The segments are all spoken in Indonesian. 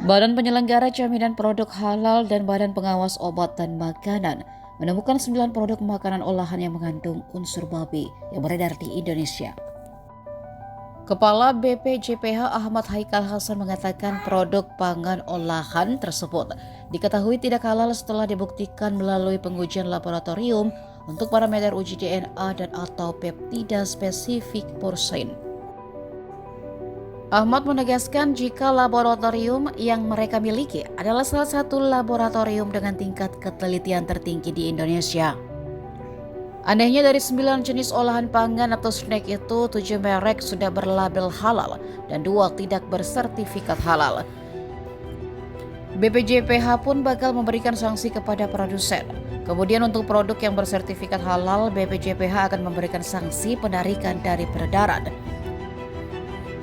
Badan Penyelenggara Jaminan Produk Halal dan Badan Pengawas Obat dan Makanan menemukan 9 produk makanan olahan yang mengandung unsur babi yang beredar di Indonesia. Kepala BPJPH Ahmad Haikal Hasan mengatakan produk pangan olahan tersebut diketahui tidak halal setelah dibuktikan melalui pengujian laboratorium untuk parameter uji DNA dan atau peptida spesifik porsin. Ahmad menegaskan jika laboratorium yang mereka miliki adalah salah satu laboratorium dengan tingkat ketelitian tertinggi di Indonesia. Anehnya dari 9 jenis olahan pangan atau snack itu 7 merek sudah berlabel halal dan 2 tidak bersertifikat halal. BPJPH pun bakal memberikan sanksi kepada produsen. Kemudian untuk produk yang bersertifikat halal, BPJPH akan memberikan sanksi penarikan dari peredaran.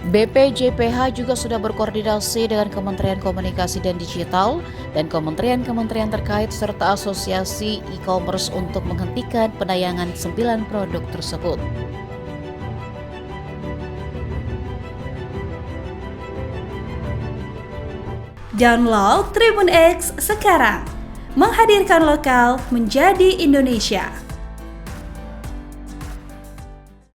BPJPH juga sudah berkoordinasi dengan Kementerian Komunikasi dan Digital dan kementerian-kementerian terkait serta asosiasi e-commerce untuk menghentikan penayangan 9 produk tersebut. Download Tribun X sekarang, menghadirkan lokal menjadi Indonesia.